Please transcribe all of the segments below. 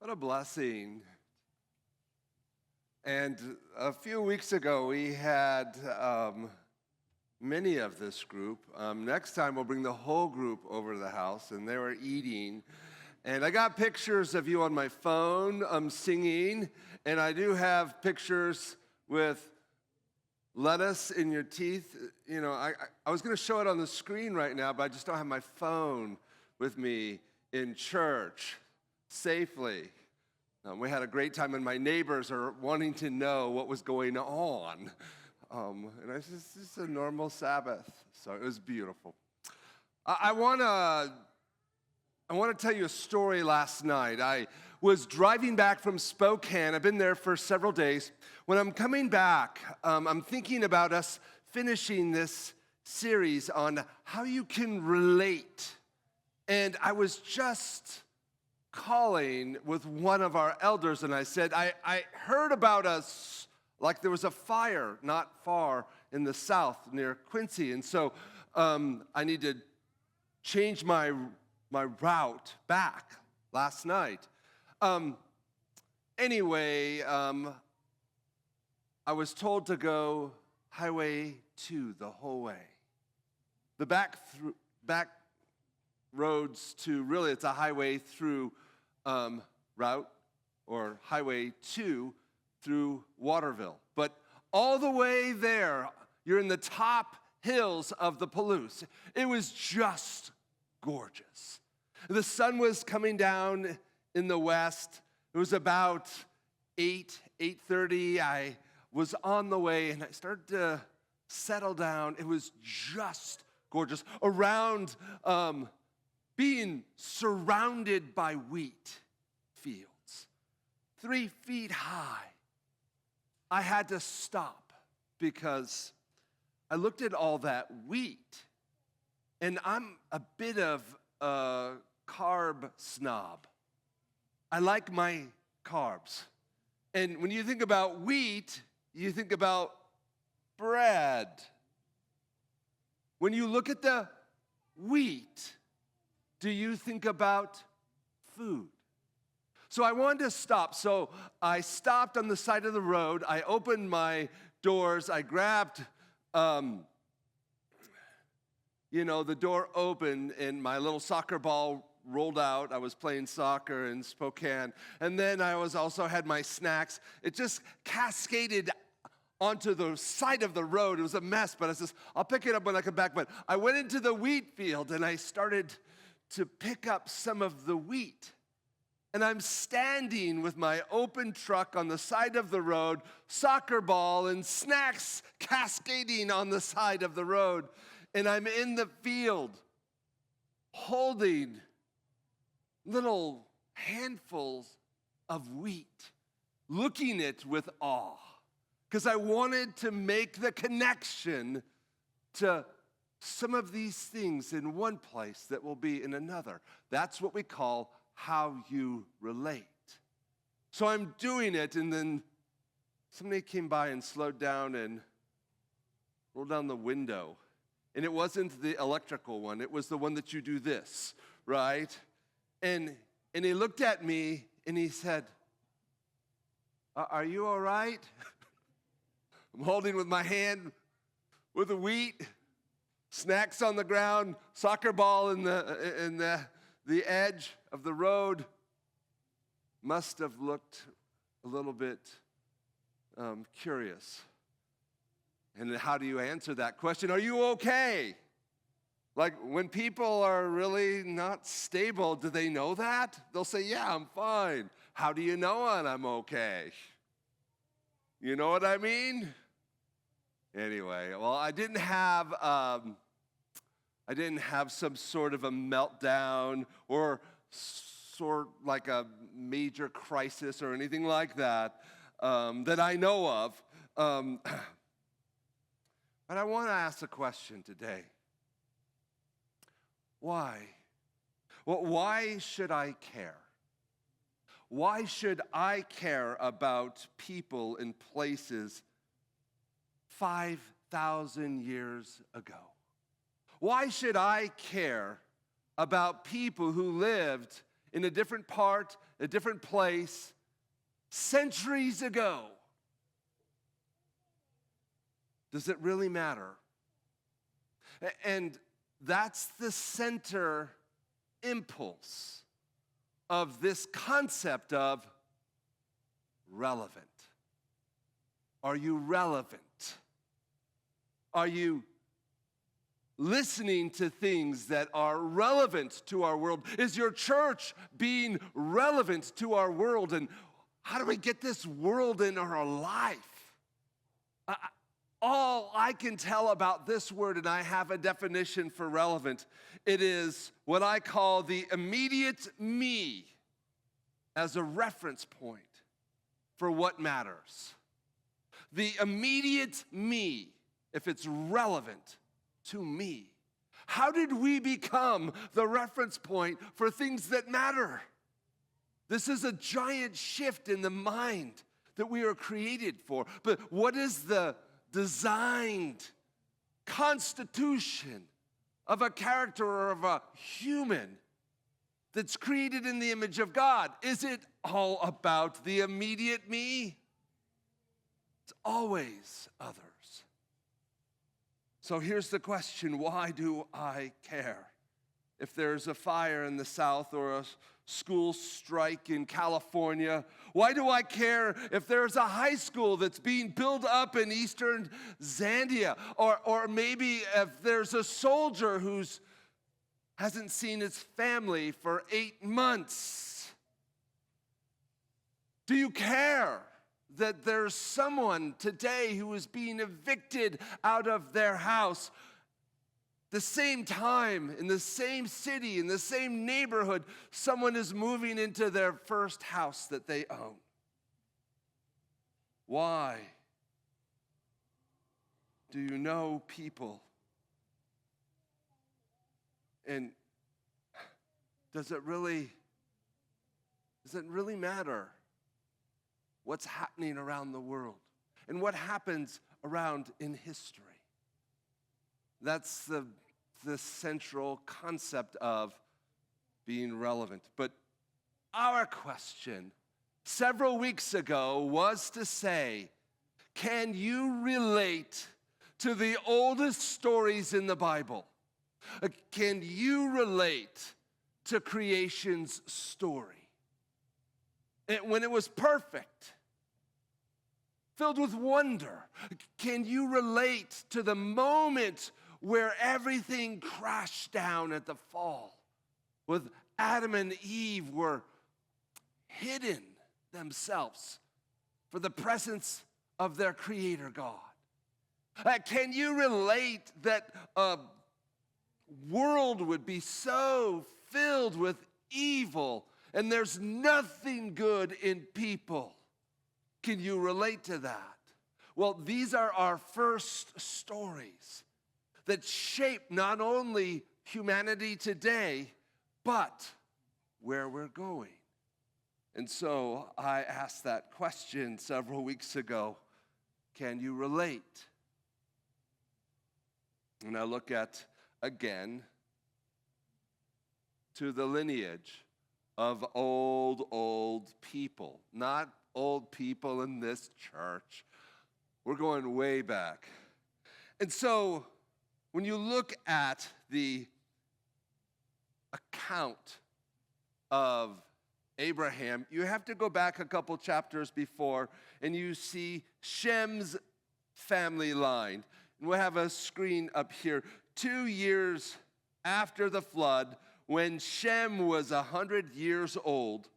What a blessing. And a few weeks ago, we had many of this group. Next time, we'll bring the whole group over to the house, and they were eating. And I got pictures of you on my phone singing, and I do have pictures with lettuce in your teeth. You know, I was going to show it on the screen right now, but I just don't have my phone with me in church safely. We had a great time, and my neighbors are wanting to know what was going on. And it's just a normal Sabbath, so it was beautiful. I want to tell you a story last night. I was driving back from Spokane. I've been there for several days. When I'm coming back, I'm thinking about us finishing this series on how you can relate. And I was just calling with one of our elders, and I said, I heard about us, like there was a fire not far in the south near Quincy, and so I need to change my route back last night. Anyway, I was told to go Highway 2 the whole way. The back roads to, really it's a highway through route, or Highway 2 through Waterville. But all the way there, you're in the top hills of the Palouse. It was just gorgeous. The sun was coming down in the west. It was about 8:30. I was on the way, and I started to settle down. It was just gorgeous. Around being surrounded by wheat fields, 3 feet high. I had to stop because I looked at all that wheat, and I'm a bit of a carb snob. I like my carbs. And when you think about wheat, you think about bread. When you look at the wheat, do you think about food? So I wanted to stop. So I stopped on the side of the road. I opened my doors. I grabbed, the door opened, and my little soccer ball rolled out. I was playing soccer in Spokane. And then I also had my snacks. It just cascaded onto the side of the road. It was a mess, but I said, I'll pick it up when I come back. But I went into the wheat field, and I started to pick up some of the wheat. And I'm standing with my open truck on the side of the road, soccer ball and snacks cascading on the side of the road. And I'm in the field holding little handfuls of wheat, looking at it with awe, because I wanted to make the connection to some of these things in one place that will be in another. That's what we call how you relate. So I'm doing it, and then somebody came by and slowed down and rolled down the window. And it wasn't the electrical one. It was the one that you do this, right? And he looked at me, and he said, are you all right? I'm holding with my hand with the wheat, snacks on the ground, soccer ball in the edge of the road. Must have looked a little bit curious. And how do you answer that question? Are you okay? Like, when people are really not stable, do they know that? They'll say, yeah, I'm fine. How do you know I'm okay? You know what I mean? Anyway, well, I didn't have some sort of a meltdown or sort like a major crisis or anything like that that I know of. But I want to ask a question today. Why? Well, why should I care? Why should I care about people and places 5,000 years ago? Why should I care about people who lived in a different part, a different place, centuries ago. Does it really matter? And that's the center impulse of this concept of relevant. Are you relevant? Are you listening to things that are relevant to our world? Is your church being relevant to our world? And how do we get this world in our life? All I can tell about this word, and I have a definition for relevant, it is what I call the immediate me as a reference point for what matters. The immediate me, if it's relevant to me. How did we become the reference point for things that matter? This is a giant shift in the mind that we are created for. But what is the designed constitution of a character or of a human that's created in the image of God? Is it all about the immediate me? It's always others. So here's the question, why do I care? If there's a fire in the South or a school strike in California, why do I care if there's a high school that's being built up in eastern Zambia? Or maybe if there's a soldier who hasn't seen his family for 8 months? Do you care that there's someone today who is being evicted out of their house? The same time, in the same city, in the same neighborhood, someone is moving into their first house that they own. Why? Do you know people? And does it really matter what's happening around the world and what happens around in history? That's the central concept of being relevant. But our question several weeks ago was to say, can you relate to the oldest stories in the Bible? Can you relate to creation's story? When it was perfect, filled with wonder, can you relate to the moment where everything crashed down at the fall, with Adam and Eve were hidden themselves for the presence of their Creator God? Can you relate that a world would be so filled with evil and there's nothing good in people? Can you relate to that? Well, these are our first stories that shape not only humanity today, but where we're going. And so I asked that question several weeks ago, can you relate? And I look at, again, to the lineage of old people, not old people in this church. We're going way back. And so when you look at the account of Abraham, you have to go back a couple chapters before, and you see Shem's family line. And we'll have a screen up here. 2 years after the flood, when Shem was 100 years old,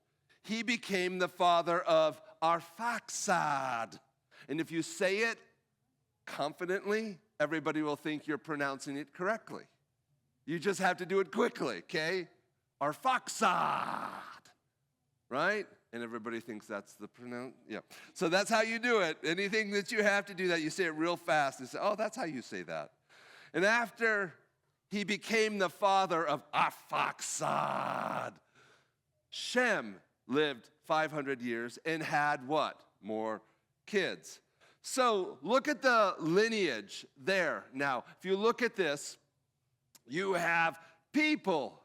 he became the father of Arphaxad. And if you say it confidently, everybody will think you're pronouncing it correctly. You just have to do it quickly, okay? Arphaxad, right? And everybody thinks that's the pronoun. Yeah. So that's how you do it. Anything that you have to do that, you say it real fast and say, oh, that's how you say that. And after he became the father of Arphaxad, Shem lived 500 years and had what? More kids. So look at the lineage there. Now, if you look at this, you have people.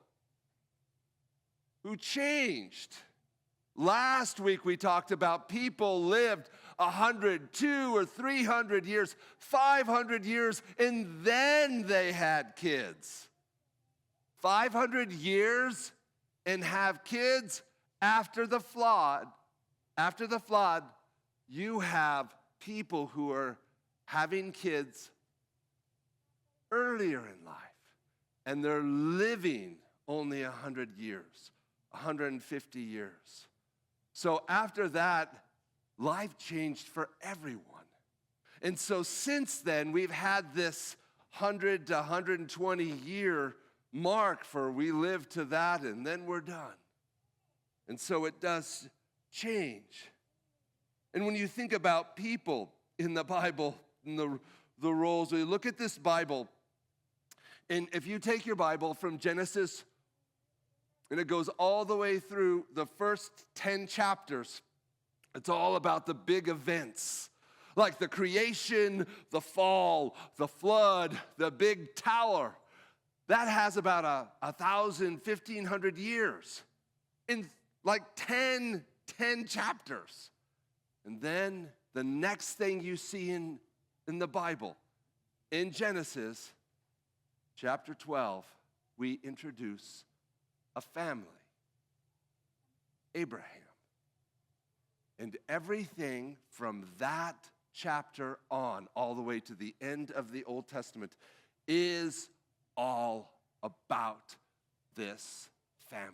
who changed. Last week we talked about people lived 100, 200 or 300 years, 500 years, and then they had kids. 500 years and have kids after the flood. After the flood, you have people who are having kids earlier in life, and they're living only 100 years, 150 years. So after that, life changed for everyone. And so since then, we've had this 100 to 120 year mark for we live to that and then we're done. And so it does change. And when you think about people in the Bible, in the roles, we look at this Bible, and if you take your Bible from Genesis, and it goes all the way through the first 10 chapters, it's all about the big events, like the creation, the fall, the flood, the big tower. That has about 1,000, 1,500 years in like 10 chapters. And then the next thing you see in the Bible, in Genesis chapter 12, we introduce a family, Abraham. And everything from that chapter on, all the way to the end of the Old Testament, is all about this family.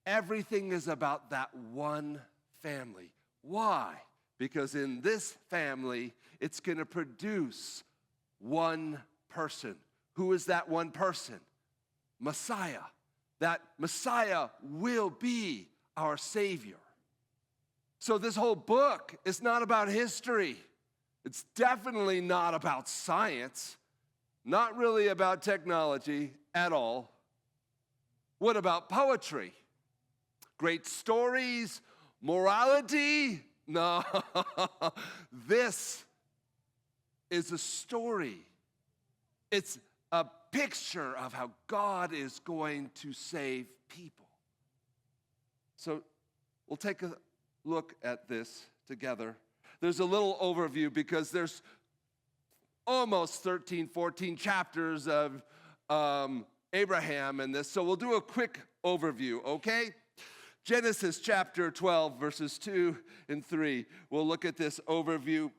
Everything is about that one family. Why? Because in this family, it's going to produce one person. Who is that one person? Messiah. That Messiah will be our Savior. So this whole book is not about history. It's definitely not about science. Not really about technology at all. What about poetry? Great stories, morality? No. This is a story. It's a picture of how God is going to save people. So we'll take a look at this together. There's a little overview because there's almost 13, 14 chapters of Abraham in this. So we'll do a quick overview, okay? Genesis chapter 12, verses 2 and 3. We'll look at this overview.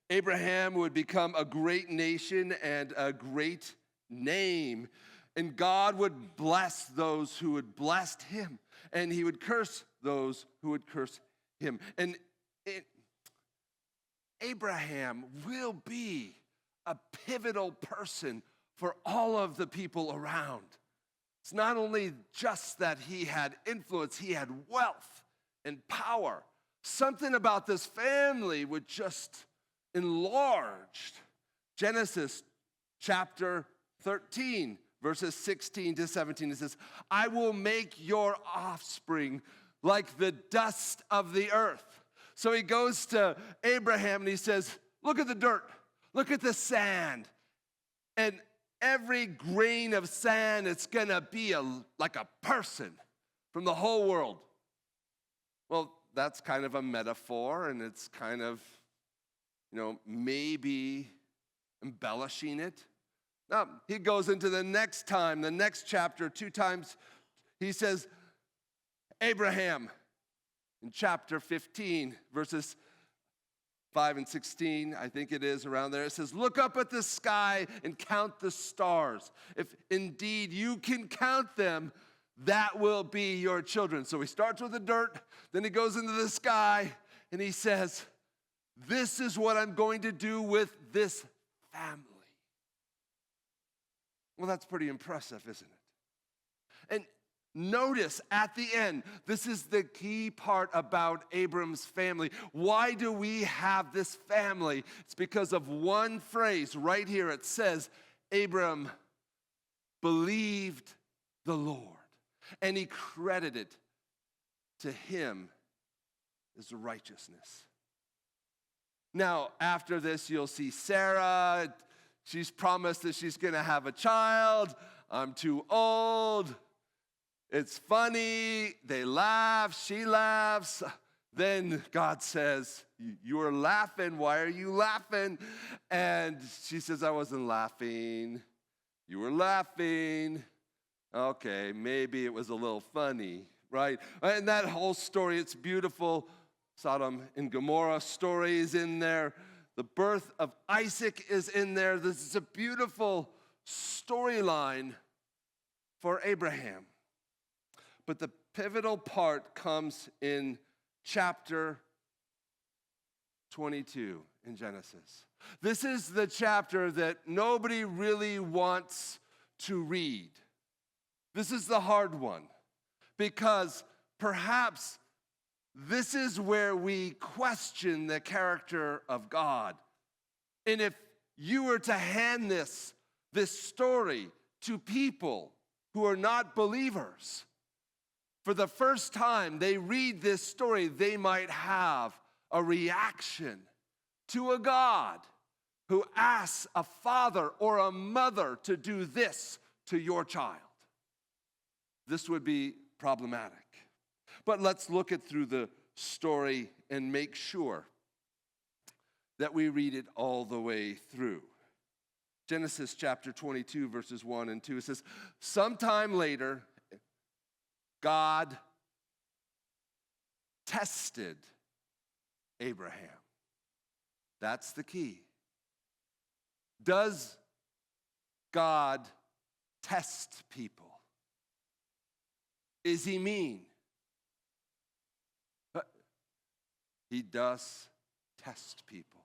Abraham would become a great nation and a great name. And God would bless those who would bless him. And he would curse those who would curse him. And Abraham will be a pivotal person for all of the people around. It's not only just that he had influence, he had wealth and power. Something about this family would just enlarged. Genesis chapter 13, verses 16 to 17, it says, I will make your offspring like the dust of the earth. So he goes to Abraham and he says, look at the dirt, look at the sand. And every grain of sand, it's gonna be like a person from the whole world. Well, that's kind of a metaphor, and it's kind of, maybe embellishing it. Now, he goes into the next chapter, 2 times. He says, Abraham, in chapter 15, verses 5 and 16, I think it is around there. It says, look up at the sky and count the stars. If indeed you can count them, that will be your children. So he starts with the dirt, then he goes into the sky, and he says, this is what I'm going to do with this family. Well, that's pretty impressive, isn't it? And notice at the end, this is the key part about Abram's family. Why do we have this family? It's because of one phrase right here. It says, Abram believed the Lord, and he credited to him as righteousness. Now, after this, you'll see Sarah. She's promised that she's going to have a child. I'm too old. It's funny. They laugh. She laughs. Then God says, you are laughing. Why are you laughing? And she says, I wasn't laughing. You were laughing. Okay, maybe it was a little funny, right? And that whole story, it's beautiful. Sodom and Gomorrah story is in there. The birth of Isaac is in there. This is a beautiful storyline for Abraham. But the pivotal part comes in chapter 22 in Genesis. This is the chapter that nobody really wants to read. This is the hard one, because perhaps this is where we question the character of God. And if you were to hand this story to people who are not believers, for the first time they read this story, they might have a reaction to a God who asks a father or a mother to do this to your child. This would be problematic. But let's look it through the story and make sure that we read it all the way through. Genesis chapter 22, verses 1 and 2, it says, sometime later, God tested Abraham. That's the key. Does God test people? Is he mean? He does test people.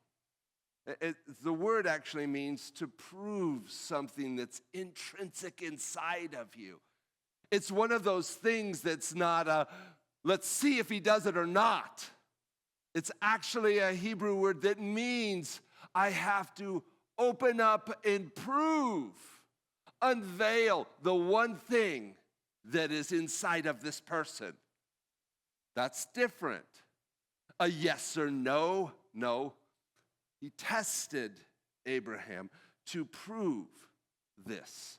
The word actually means to prove something that's intrinsic inside of you. It's one of those things that's not a, let's see if he does it or not. It's actually a Hebrew word that means I have to open up and prove, unveil the one thing that is inside of this person. That's different. A yes or no? No. He tested Abraham to prove this.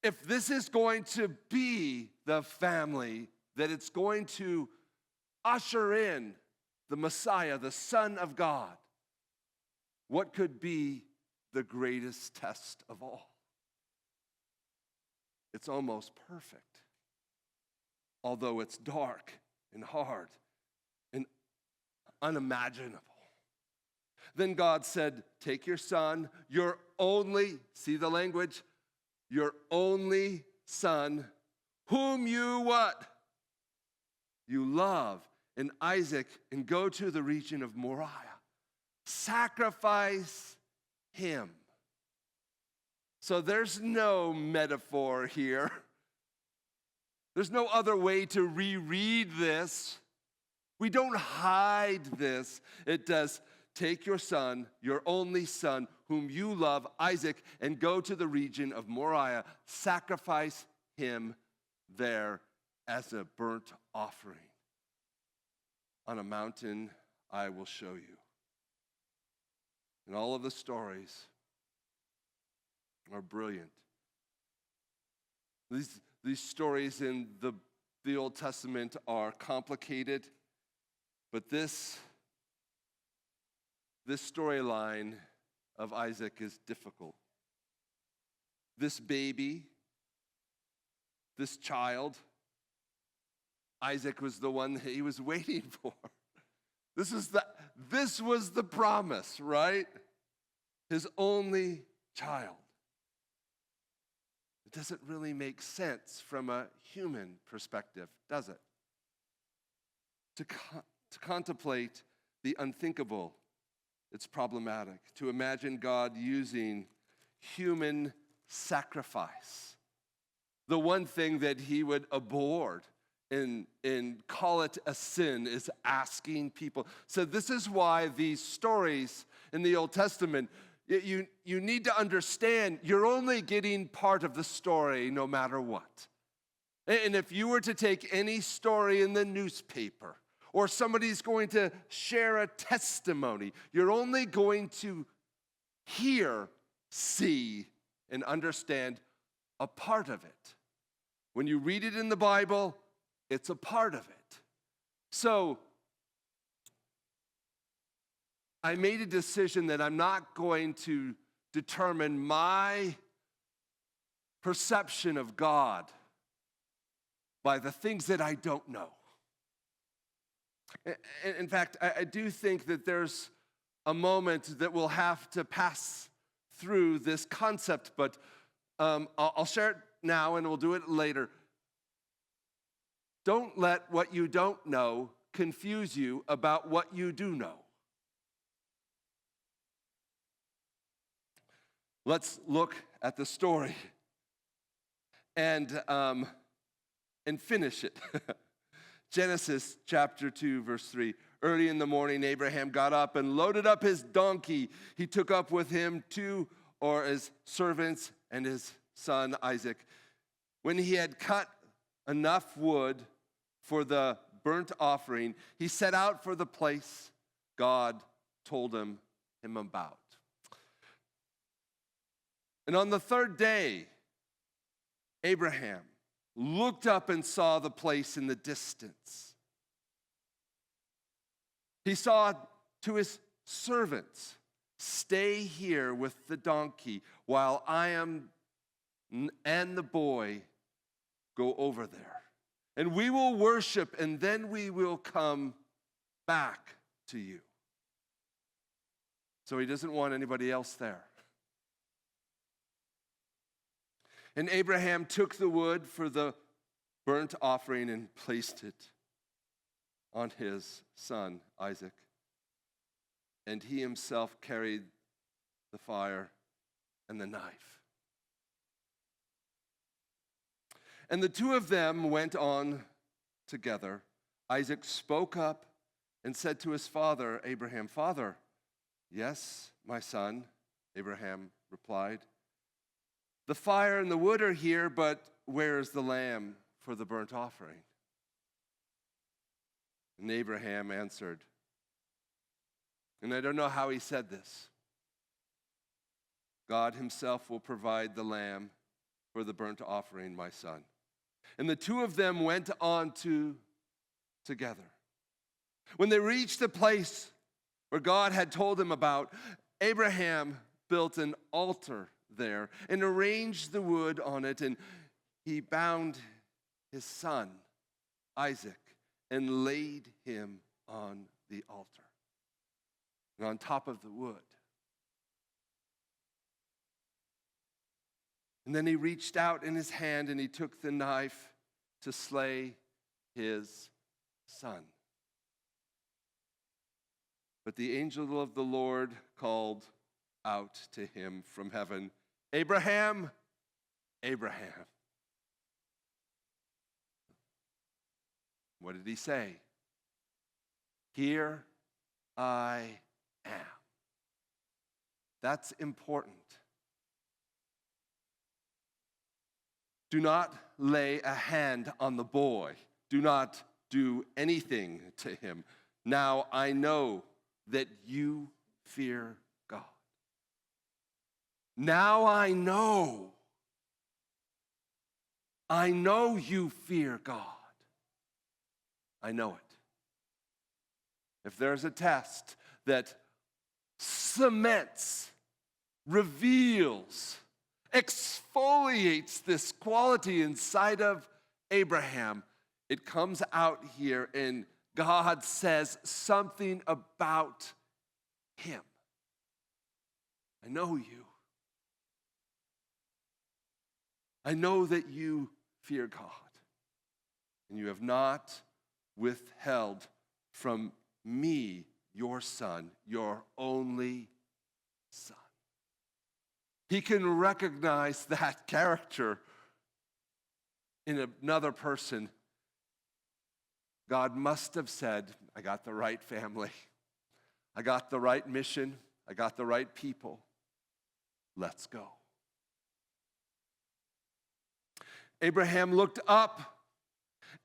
If this is going to be the family that it's going to usher in the Messiah, the Son of God, what could be the greatest test of all? It's almost perfect, although it's dark and hard and unimaginable. Then God said, take your son, your only, see the language, your only son, whom you what? You love, and Isaac, and go to the region of Moriah. Sacrifice him. So there's no metaphor here. There's no other way to reread this. We don't hide this. It does, take your son, your only son, whom you love, Isaac, and go to the region of Moriah. Sacrifice him there as a burnt offering. On a mountain I will show you. And all of the stories are brilliant. These stories in the Old Testament are complicated, but this storyline of Isaac is difficult. This baby, this child, Isaac was the one that he was waiting for. This was the promise, right? His only child. It doesn't really make sense from a human perspective, does it? To contemplate the unthinkable, it's problematic. To imagine God using human sacrifice, the one thing that he would abhor and call it a sin is asking people. So this is why these stories in the Old Testament, you need to understand you're only getting part of the story no matter what. And if you were to take any story in the newspaper, or somebody's going to share a testimony, you're only going to hear, see, and understand a part of it. When you read it in the Bible, it's a part of it. So I made a decision that I'm not going to determine my perception of God by the things that I don't know. In fact, I do think that there's a moment that we'll have to pass through this concept, but I'll share it now and we'll do it later. Don't let what you don't know confuse you about what you do know. Let's look at the story and finish it. Genesis chapter 2, verse 3. Early in the morning, Abraham got up and loaded up his donkey. He took up with him his servants and his son Isaac. When he had cut enough wood for the burnt offering, he set out for the place God told him about. And on the third day, Abraham looked up and saw the place in the distance. He saw to his servants, "Stay here with the donkey while I and the boy go over there. And we will worship, and then we will come back to you." So he doesn't want anybody else there. And Abraham took the wood for the burnt offering and placed it on his son Isaac. And he himself carried the fire and the knife. And the two of them went on together. Isaac spoke up and said to his father, Abraham, "Father." "Yes, my son," Abraham replied. "The fire and the wood are here, but where is the lamb for the burnt offering?" And Abraham answered, and I don't know how he said this, "God himself will provide the lamb for the burnt offering, my son." And the two of them went on together. When they reached the place where God had told him about, Abraham built an altar there and arranged the wood on it, and he bound his son Isaac and laid him on the altar and on top of the wood. And then he reached out in his hand and he took the knife to slay his son. But the angel of the Lord called out to him from heaven, "Abraham, Abraham." What did he say? "Here I am." That's important. Do not lay a hand on the boy. Do not do anything to him. Now I know that you fear God. Now I know you fear God. I know it. If there's a test that cements, reveals, exfoliates this quality inside of Abraham, it comes out here, and God says something about him. I know you. I know that you fear God, and you have not withheld from me your son, your only son. He can recognize that character in another person. God must have said, "I got the right family. I got the right mission. I got the right people. Let's go." Abraham looked up,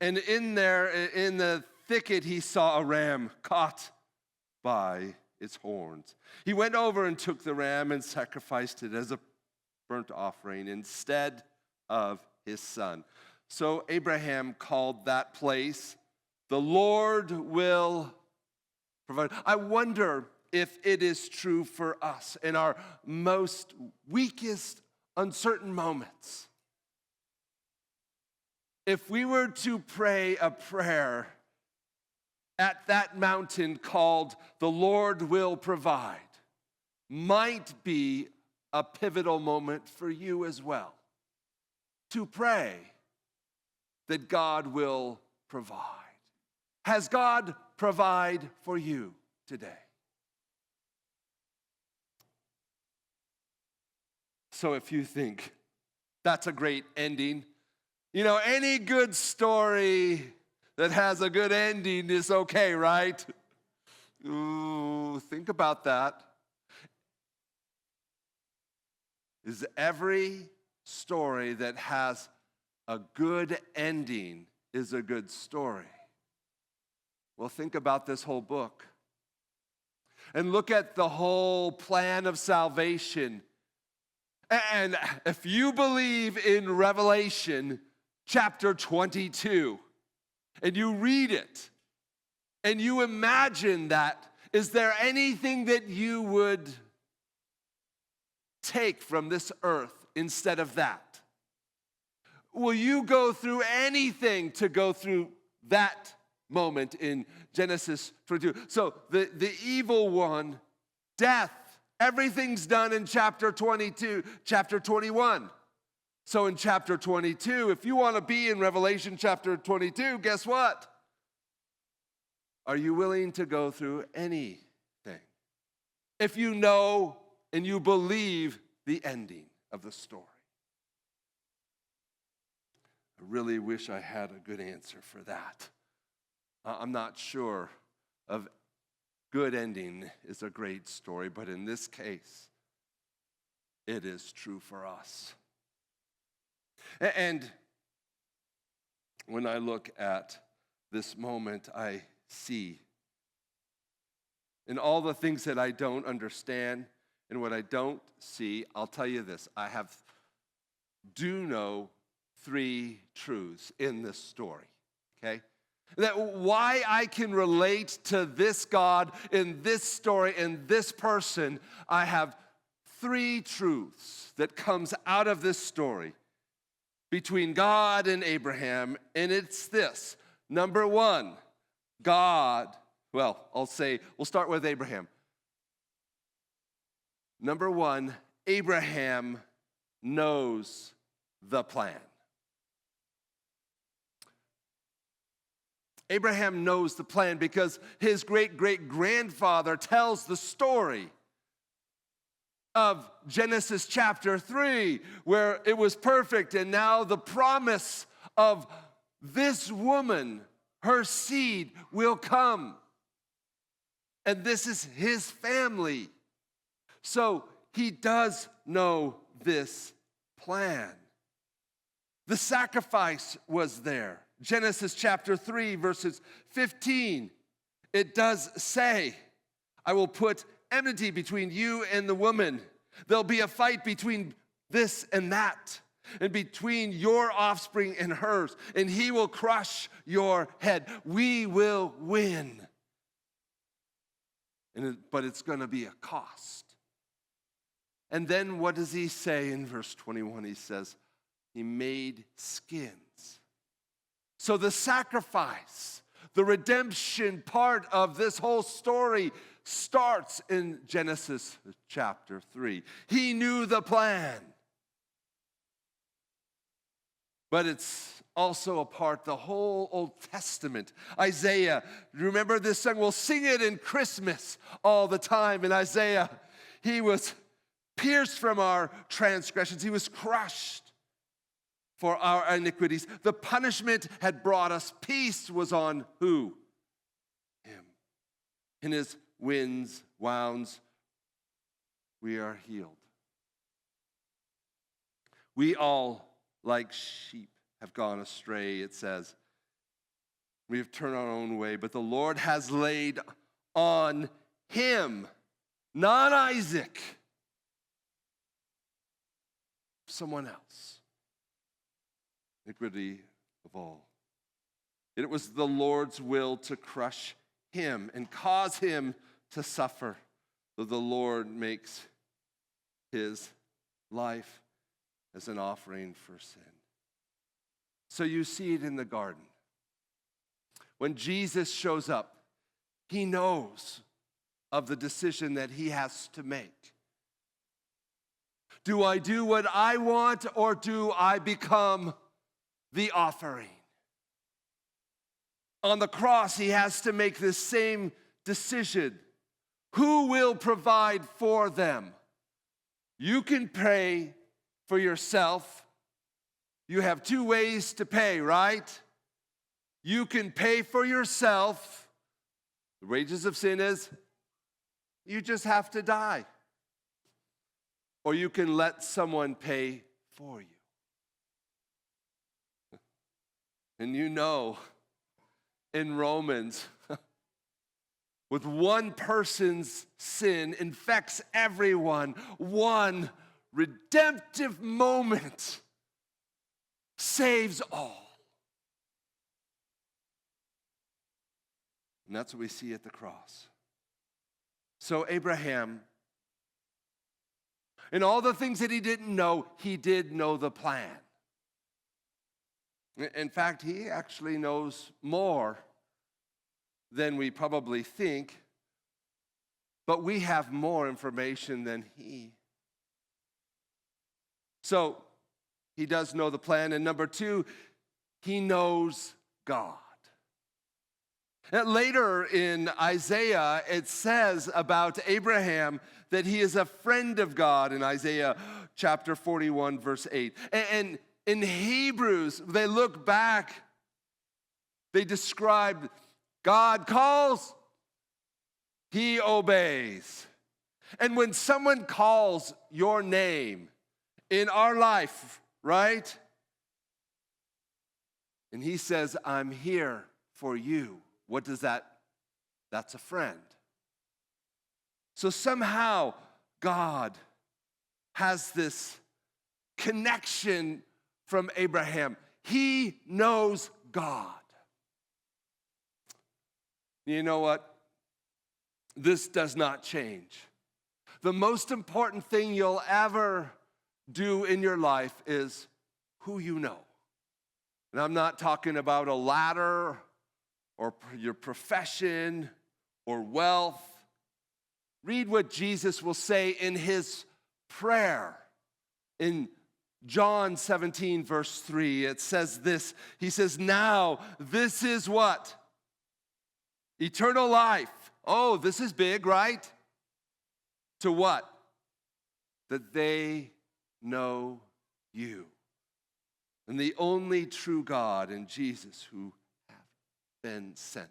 and in the thicket, he saw a ram caught by its horns. He went over and took the ram and sacrificed it as a burnt offering instead of his son. So Abraham called that place, the Lord will provide. I wonder if it is true for us in our most weakest, uncertain moments. If we were to pray a prayer at that mountain called the Lord will provide, might be a pivotal moment for you as well. To pray that God will provide. Has God provided for you today? So if you think that's a great ending, any good story that has a good ending is okay, right? Ooh, think about that. Is every story that has a good ending is a good story? Well, think about this whole book. And look at the whole plan of salvation. And if you believe in Revelation chapter 22, and you read it, and you imagine that, is there anything that you would take from this earth instead of that? Will you go through anything to go through that moment in Genesis 22? So the evil one, death, everything's done in chapter 22, chapter 21. So in chapter 22, if you want to be in Revelation chapter 22, guess what? Are you willing to go through anything? If you know and you believe the ending of the story. I really wish I had a good answer for that. I'm not sure of good ending is a great story, but in this case, it is true for us. And when I look at this moment, I see in all the things that I don't understand and what I don't see, I'll tell you this, do know 3 truths in this story, okay? That why I can relate to this God in this story, in this person, I have 3 truths that comes out of this story between God and Abraham, and it's this. Number 1, we'll start with Abraham. Number 1, Abraham knows the plan. Abraham knows the plan because his great-great-grandfather tells the story of Genesis chapter 3, where it was perfect, and now the promise of this woman, her seed, will come. And this is his family. So he does know this plan. The sacrifice was there. Genesis chapter 3, verses 15, it does say, I will put enmity between you and the woman. There'll be a fight between this and that, and between your offspring and hers, and he will crush your head. We will win. But it's going to be a cost. And then what does he say in verse 21? He says, he made skins. So the sacrifice, the redemption part of this whole story starts in Genesis chapter 3. He knew the plan. But it's also a part, the whole Old Testament. Isaiah, remember this song? We'll sing it in Christmas all the time. In Isaiah, he was pierced from our transgressions. He was crushed for our iniquities. The punishment had brought us peace was on who? Him. In his wounds, we are healed. We all, like sheep, have gone astray, it says. We have turned our own way, but the Lord has laid on him, not Isaac, someone else, iniquity of all. It was the Lord's will to crush him and cause him to suffer, though the Lord makes his life as an offering for sin. So you see it in the garden. When Jesus shows up, he knows of the decision that he has to make. Do I do what I want, or do I become the offering? On the cross, he has to make this same decision. Who will provide for them? You can pay for yourself. You have two ways to pay, right? You can pay for yourself. The wages of sin is you just have to die. Or you can let someone pay for you. And you know, in Romans, with one person's sin infects everyone, one redemptive moment saves all. And that's what we see at the cross. So Abraham, in all the things that he didn't know, he did know the plan. In fact, he actually knows more than we probably think, but we have more information than he. So he does know the plan. And number two, he knows God. And later in Isaiah, it says about Abraham that he is a friend of God in Isaiah chapter 41, verse 8. And in Hebrews, they look back, they describe God calls, he obeys. And when someone calls your name in our life, right? And he says, I'm here for you. What does that? That's a friend. So somehow God has this connection from Abraham. He knows God. You know what? This does not change. The most important thing you'll ever do in your life is who you know. And I'm not talking about a ladder or your profession or wealth. Read what Jesus will say in his prayer. In John 17, verse 3, it says this. He says, now this is what? Eternal life. Oh, this is big, right? To what? That they know you. And the only true God and Jesus who have been sent.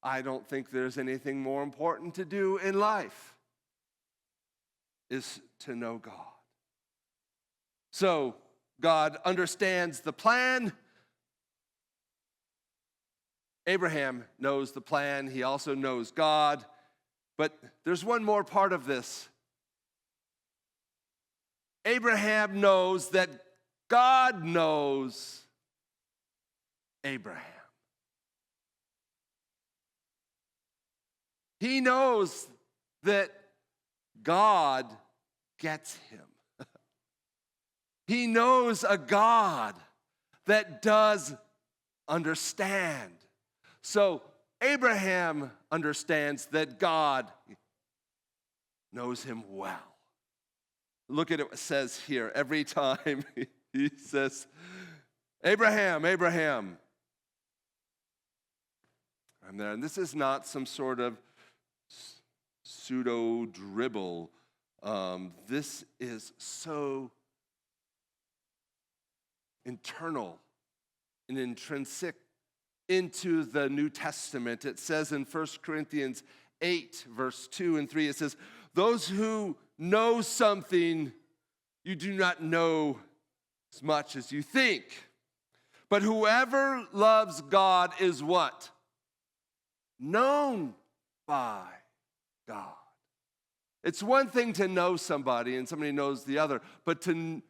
I don't think there's anything more important to do in life is to know God. So God understands the plan. Abraham knows the plan. He also knows God. But there's one more part of this. Abraham knows that God knows Abraham. He knows that God gets him. He knows a God that does understand. So Abraham understands that God knows him well. Look at what it says here. Every time he says, Abraham, Abraham. I'm there. And this is not some sort of pseudo dribble. This is so internal and intrinsic into the New Testament. It says in 1 Corinthians 8, verse 2 and 3, it says, those who know something you do not know as much as you think. But whoever loves God is what? Known by God. It's one thing to know somebody and somebody knows the other, but to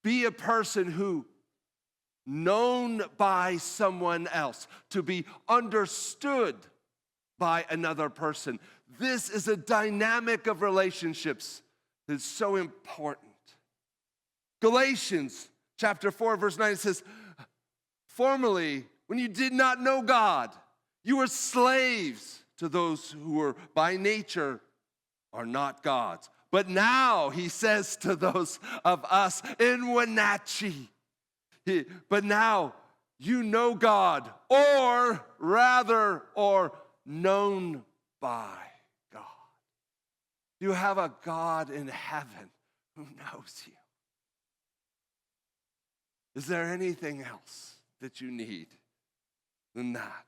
be a person who known by someone else, to be understood by another person. This is a dynamic of relationships that's so important. Galatians chapter 4, verse 9 says, formerly, when you did not know God, you were slaves to those who were by nature are not God's. But now, he says to those of us in Wenatchee, but now you know God, or known by God. You have a God in heaven who knows you. Is there anything else that you need than that?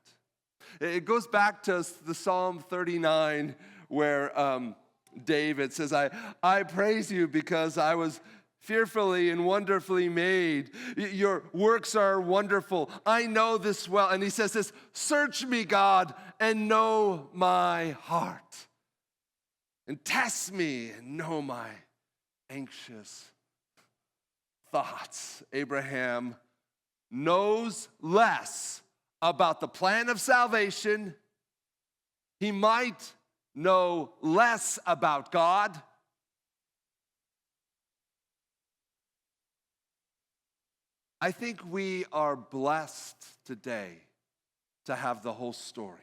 It goes back to the Psalm 39 where David says, I praise you because I was fearfully and wonderfully made. Your works are wonderful. I know this well. And he says this, search me, God, and know my heart. And test me and know my anxious thoughts. Abraham knows less about the plan of salvation. He might know less about God. I think we are blessed today to have the whole story.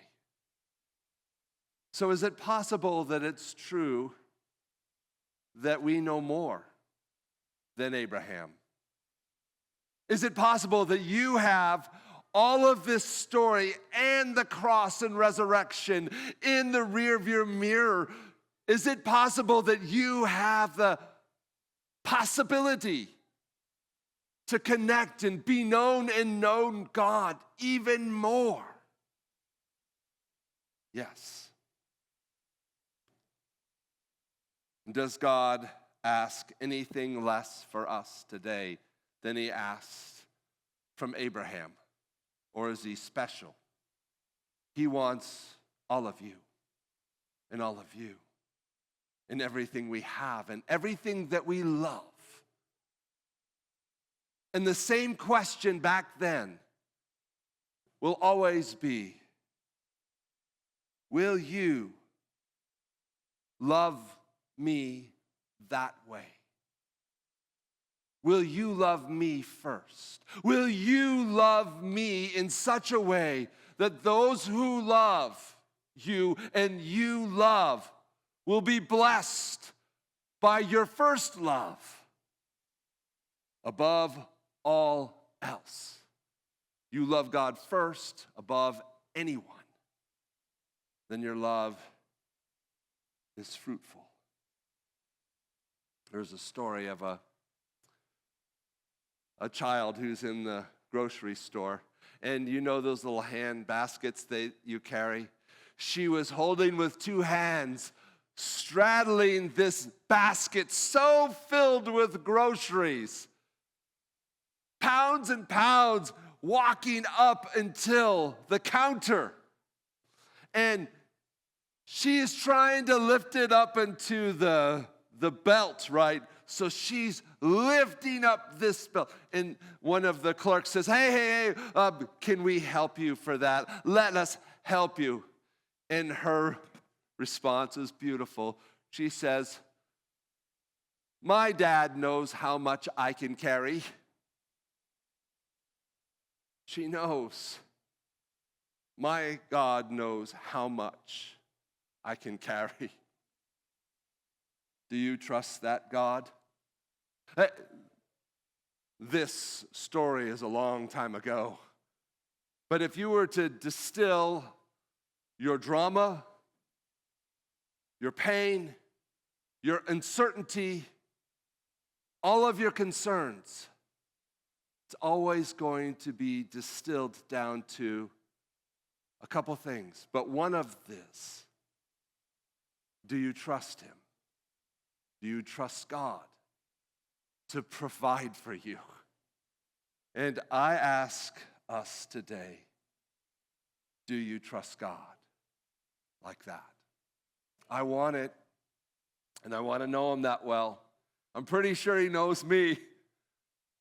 So is it possible that it's true that we know more than Abraham? Is it possible that you have all of this story and the cross and resurrection in the rearview mirror? Is it possible that you have the possibility to connect and be known and known God even more? Yes. Does God ask anything less for us today than he asked from Abraham? Or is he special? He wants all of you and all of you and everything we have and everything that we love. And the same question back then will always be, will you love me that way? Will you love me first? Will you love me in such a way that those who love you and you love will be blessed by your first love above all else? You love God first above anyone, then your love is fruitful. There's a story of a child who's in the grocery store, and you know those little hand baskets that you carry? She was holding with two hands, straddling this basket so filled with groceries, pounds and pounds, walking up until the counter. And she is trying to lift it up into the belt, right? So she's lifting up this belt. And one of the clerks says, hey, can we help you for that? Let us help you. And her response is beautiful. She says, my dad knows how much I can carry. She knows. My God knows how much I can carry. Do you trust that God? This story is a long time ago. But if you were to distill your drama, your pain, your uncertainty, all of your concerns, it's always going to be distilled down to a couple things. But one of this, do you trust him? Do you trust God to provide for you? And I ask us today, do you trust God like that? I want it, and I want to know him that well. I'm pretty sure he knows me.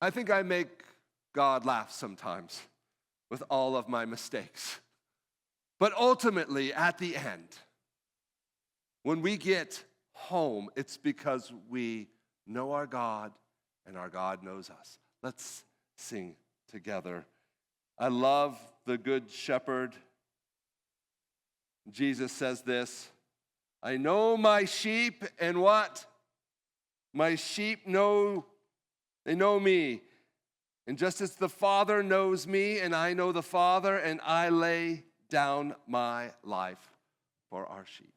I think I make God laughs sometimes with all of my mistakes. But ultimately, at the end, when we get home, it's because we know our God and our God knows us. Let's sing together. I love the Good Shepherd. Jesus says this, I know my sheep and what? My sheep they know me. And just as the Father knows me and I know the Father, and I lay down my life for our sheep.